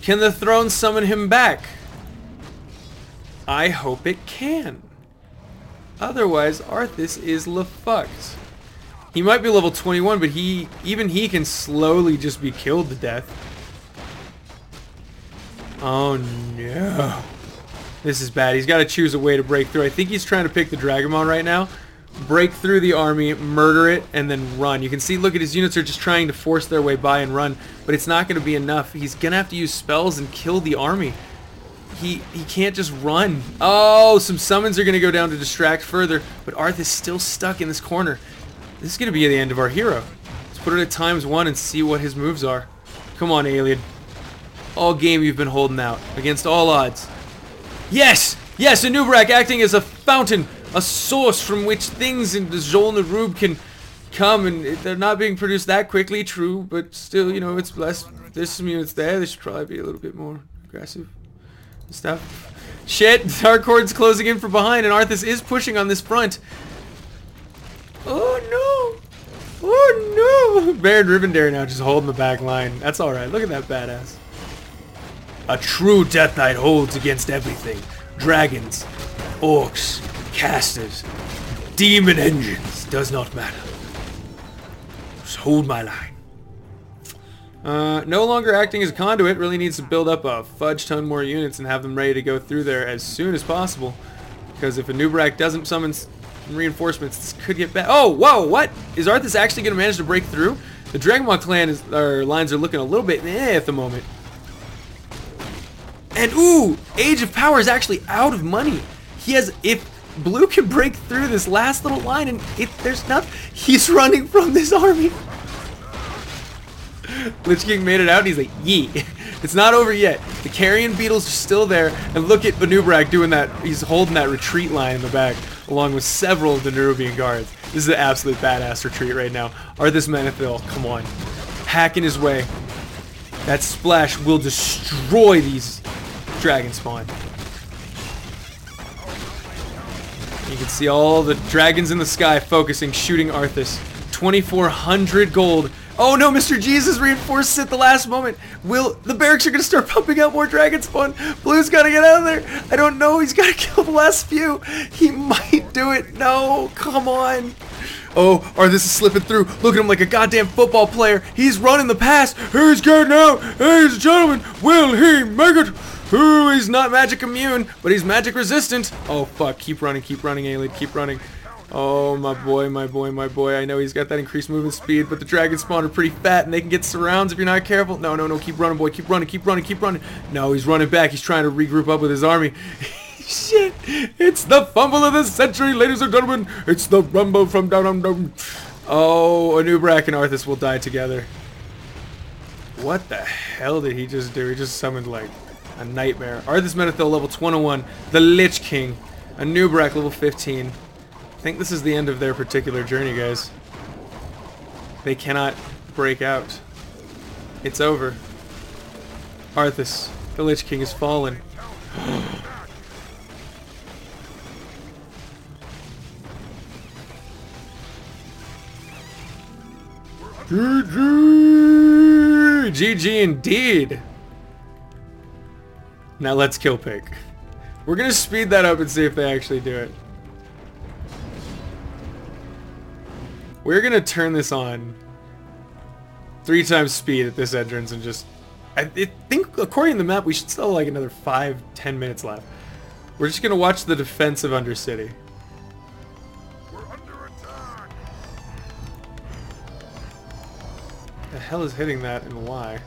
Can the throne summon him back? I hope it can. Otherwise, Arthas is fucked. He might be level 21, but even he can slowly just be killed to death. Oh no. This is bad. He's got to choose a way to break through. I think he's trying to pick the Dragamon right now. Break through the army, murder it, and then run. You can see, look at his units are just trying to force their way by and run, but it's not going to be enough. He's going to have to use spells and kill the army. He can't just run. Oh, some summons are going to go down to distract further, but Arthas still stuck in this corner. This is going to be the end of our hero. Let's put it at ×1 and see what his moves are. Come on, alien. All game you've been holding out, against all odds. Yes! Yes, a Nubrak acting as a fountain, a source from which things in the Zolnarub can come, and they're not being produced that quickly, true, but still, you know, it's less. There's some units there. They should probably be a little bit more aggressive and stuff. Shit, Dark Horde's closing in from behind, and Arthas is pushing on this front. Oh no! Oh no! Baron Rivendare now just holding the back line. That's alright. Look at that badass. A true Death Knight holds against everything. Dragons, orcs, casters, demon engines. Does not matter. Just hold my line. No longer acting as a conduit, really needs to build up a fudge ton more units and have them ready to go through there as soon as possible. Because if a Nubrak doesn't summon reinforcements, this could get bad. Oh, whoa, what? Is Arthas actually going to manage to break through? The Dragonmaw clan lines are looking a little bit at the moment. And ooh, Age of Power is actually out of money. He has, if Blue can break through this last little line and if there's nothing, he's running from this army. Lich King made it out and he's like, yee. It's not over yet. The Carrion Beetles are still there, and look at Banubrak doing that. He's holding that retreat line in the back, along with several of the Nerubian guards. This is an absolute badass retreat right now. Arthas Menethil, come on. Hacking his way. That splash will destroy these dragon spawn. You can see all the dragons in the sky focusing, shooting Arthas. 2,400 gold. Oh no, Mr. Jesus reinforced at the last moment. The barracks are going to start pumping out more dragon spawn. Blue's got to get out of there. I don't know. He's got to kill the last few. He might do it. No, come on. Oh, Arthas is slipping through. Look at him like a goddamn football player. He's running the pass. He's getting out. Ladies and gentlemen, will he make it? Ooh, he's not magic immune, but he's magic resistant. Oh, fuck. Keep running, Aelid. Keep running. Oh, my boy, my boy, my boy. I know he's got that increased movement speed, but the dragon spawn are pretty fat, and they can get surrounds if you're not careful. No, no, no. Keep running, boy. Keep running, keep running, keep running. No, he's running back. He's trying to regroup up with his army. Shit. It's the fumble of the century, ladies and gentlemen. It's the rumble from down under. Oh, Anubrak and Arthas will die together. What the hell did he just do? He just summoned, like, a nightmare. Arthas Menethil, level 21. The Lich King. Anubrak, level 15. I think this is the end of their particular journey, guys. They cannot break out. It's over. Arthas, the Lich King, has fallen. GG! GG indeed! Now let's kill pick. We're gonna speed that up and see if they actually do it. We're gonna turn this on 3 times speed at this entrance and just... I think, according to the map, we should still have like another 5-10 minutes left. We're just gonna watch the defense of Undercity. We're under attack. The hell is hitting that and why?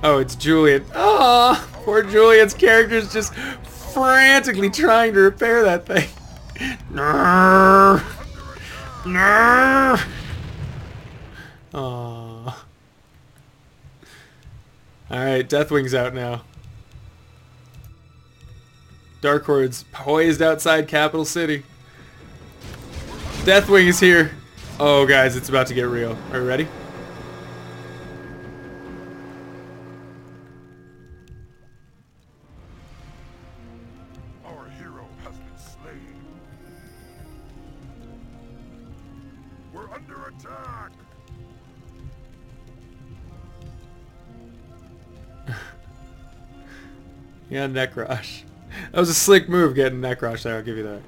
Oh, it's Julian. Ah, poor Julian's character's just frantically trying to repair that thing. No. No. Aww. Alright, Deathwing's out now. Dark Horde's poised outside Capital City. Deathwing is here. Oh, guys, it's about to get real. Are you ready? Our hero has been slain. We're under attack. Yeah, Necrosh. That was a slick move getting Necrosh there, I'll give you that.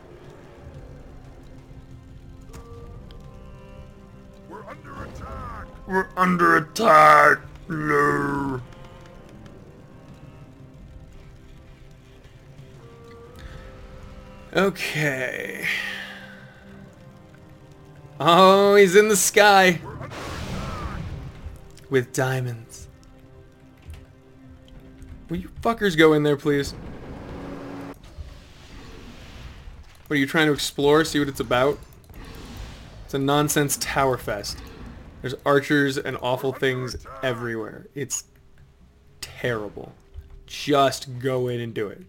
We're under attack. We're under attack! No! Okay. Oh, he's in the sky! With diamonds. Will you fuckers go in there, please? What, are you trying to explore, see what it's about? It's a nonsense tower fest. There's archers and awful things everywhere. It's terrible. Just go in and do it.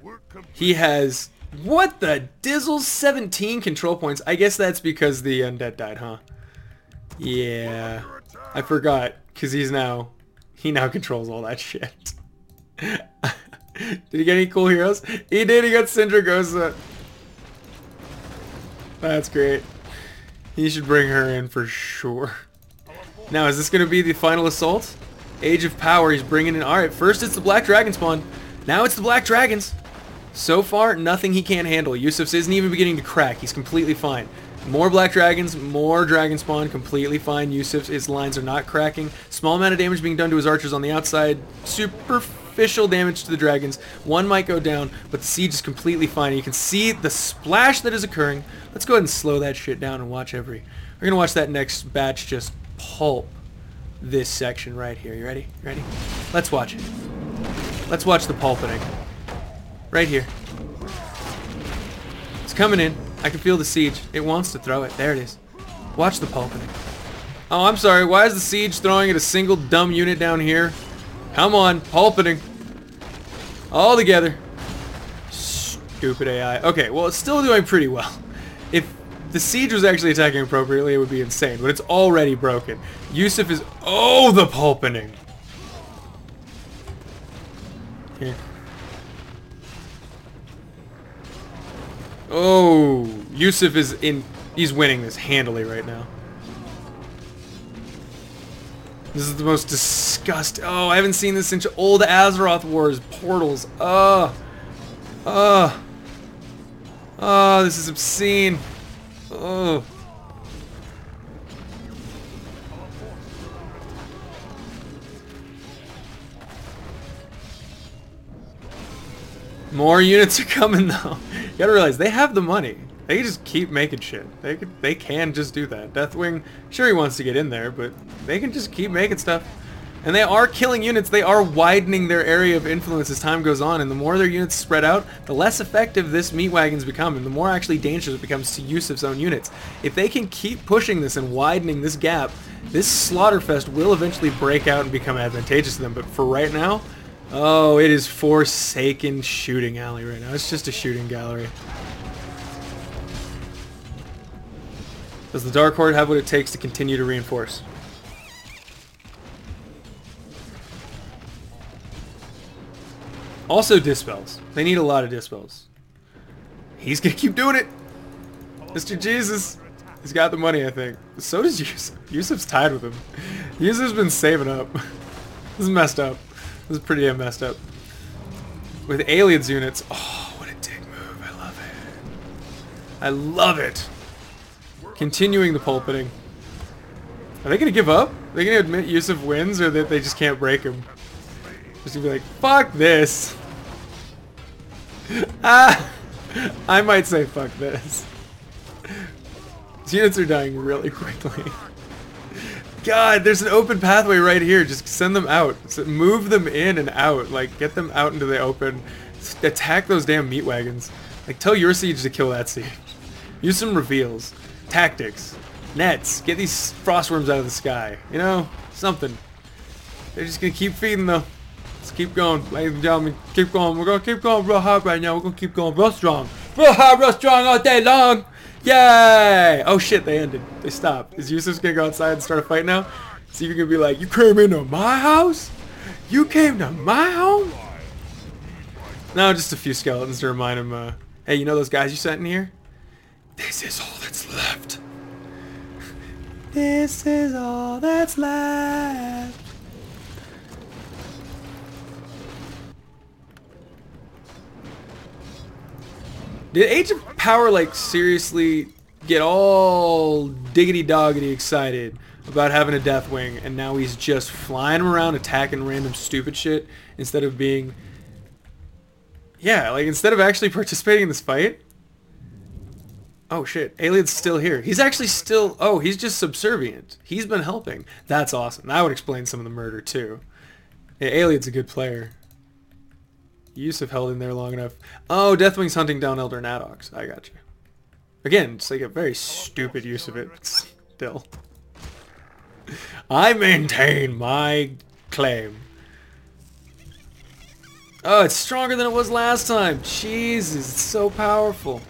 We're complete. He has... What the dizzle? 17 control points. I guess that's because the Undead died, huh? Yeah. I forgot, because he now controls all that shit. Did he get any cool heroes? He did, he got Syndragosa. That's great. He should bring her in for sure. Now, is this going to be the final assault? Age of Power, he's bringing in... Alright, first it's the Black Dragon spawn. Now it's the Black Dragons. So far, nothing he can't handle. Yusuf's isn't even beginning to crack. He's completely fine. More black dragons, more dragon spawn, completely fine. Yusuf's lines are not cracking. Small amount of damage being done to his archers on the outside. Superficial damage to the dragons. One might go down, but the siege is completely fine. You can see the splash that is occurring. Let's go ahead and slow that shit down and watch We're going to watch that next batch just pulp this section right here. You ready? You ready? Let's watch it. Let's watch the pulping. Right here. It's coming in. I can feel the siege. It wants to throw it. There it is. Watch the pulping. Oh, I'm sorry. Why is the siege throwing at a single dumb unit down here? Come on. Pulping. All together. Stupid AI. Okay, well, it's still doing pretty well. If the siege was actually attacking appropriately, it would be insane. But it's already broken. Yusuf is... Oh, the pulping. Here. Oh, Yusuf is in... He's winning this handily right now. This is the most disgusting... Oh, I haven't seen this since old Azeroth Wars. Portals. This is obscene. Oh. More units are coming though. You gotta realize they have the money. They can just keep making shit. They can just do that. Deathwing, sure he wants to get in there, but they can just keep making stuff. And they are killing units. They are widening their area of influence as time goes on, and the more their units spread out, the less effective this meat wagon's become, and the more actually dangerous it becomes to Yusuf's own units. If they can keep pushing this and widening this gap, this slaughterfest will eventually break out and become advantageous to them. But for right now, oh, it is forsaken shooting alley right now. It's just a shooting gallery. Does the Dark Horde have what it takes to continue to reinforce? Also dispels. They need a lot of dispels. He's gonna keep doing it. Mr. Jesus. He's got the money, I think. So does Yusuf. Yusuf's tied with him. Yusuf's been saving up. This is messed up. This is pretty damn messed up. With aliens units. Oh, what a dick move. I love it. I love it. Continuing the pulping. Are they going to give up? Are they going to admit Yusuf wins, or that they just can't break him? Just going to be like, fuck this. Ah! I might say fuck this. These units are dying really quickly. God, there's an open pathway right here. Just send them out. So move them in and out. Like, get them out into the open. Attack those damn meat wagons. Like, tell your siege to kill that siege. Use some reveals. Tactics. Nets. Get these frostworms out of the sky. You know? Something. They're just gonna keep feeding though. Let's keep going. Ladies and gentlemen, keep going. We're gonna keep going real hard right now. We're gonna keep going real strong. Real hard, real strong all day long. Yay! Oh shit, they ended. They stopped. Is Yusuf's gonna go outside and start a fight now? See if you can be like, you came into my house? You came to my home? No, just a few skeletons to remind him, hey, you know those guys you sent in here? This is all that's left. This is all that's left. Did Age of Power, like, seriously get all diggity-doggity excited about having a Deathwing, and now he's just flying around attacking random stupid shit instead of being... Yeah, like, instead of actually participating in this fight? Oh shit, Alien's still here. He's actually still... Oh, he's just subservient. He's been helping. That's awesome. That would explain some of the murder, too. Yeah, Alien's a good player. Yusuf held in there long enough. Oh, Deathwing's hunting down Elder Nadox. I got you. Again, it's like a very stupid use of it, but still. I maintain my claim. Oh, it's stronger than it was last time. Jesus, it's so powerful.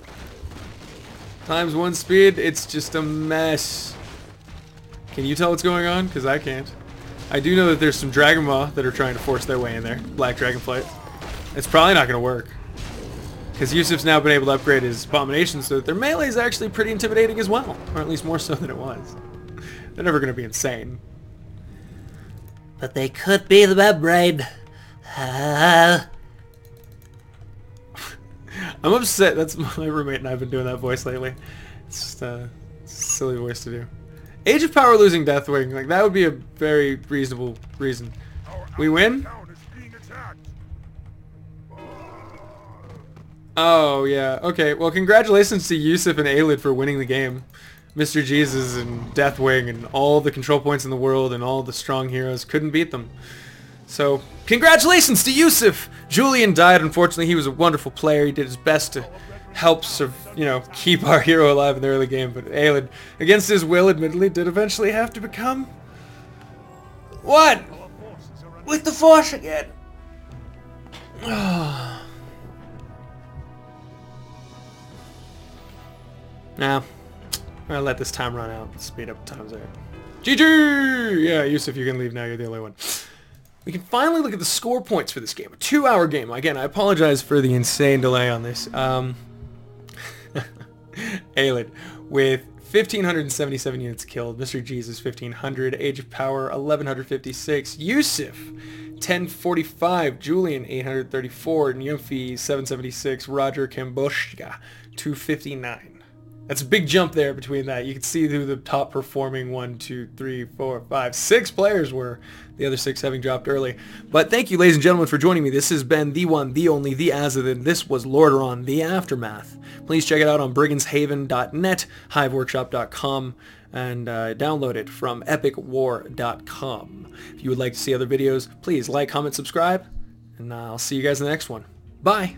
Times 1 speed, it's just a mess. Can you tell what's going on? Because I can't. I do know that there's some Dragon Maw that are trying to force their way in there. Black Dragonflight. It's probably not going to work. Because Yusuf's now been able to upgrade his Abomination so that their melee is actually pretty intimidating as well. Or at least more so than it was. They're never going to be insane. But they could be the membrane. I'm upset. That's my roommate and I've been doing that voice lately. It's just, Silly voice to do. Age of Power losing Deathwing, like that would be a very reasonable reason. We win? Town is being attacked. Oh yeah, okay. Well, congratulations to Yusuf and Aelid for winning the game. Mr. Jesus and Deathwing and all the control points in the world and all the strong heroes couldn't beat them. So, congratulations to Yusuf! Julian died, unfortunately. He was a wonderful player. He did his best to help, keep our hero alive in the early game. But Aelid, against his will, admittedly, did eventually have to become... What? With the Force again. Nah. I'm gonna let this time run out. Speed up times there. GG! Yeah, Yusuf, you can leave now. You're the only one. We can finally look at the score points for this game. A 2-hour game. Again, I apologize for the insane delay on this. Aelid with 1,577 units killed. Mr. Jesus, 1,500. Age of Power, 1,156. Yusuf, 1045. Julian, 834. Nymphi, 776. Roger Kamboshka, 259. That's a big jump there between that. You can see who the top performing 1, 2, 3, 4, 5, 6 players were. The other 6 having dropped early. But thank you, ladies and gentlemen, for joining me. This has been the one, the only, the Azothan. This was Lordaeron, the Aftermath. Please check it out on brigandshaven.net, hiveworkshop.com, and download it from epicwar.com. If you would like to see other videos, please like, comment, subscribe, and I'll see you guys in the next one. Bye!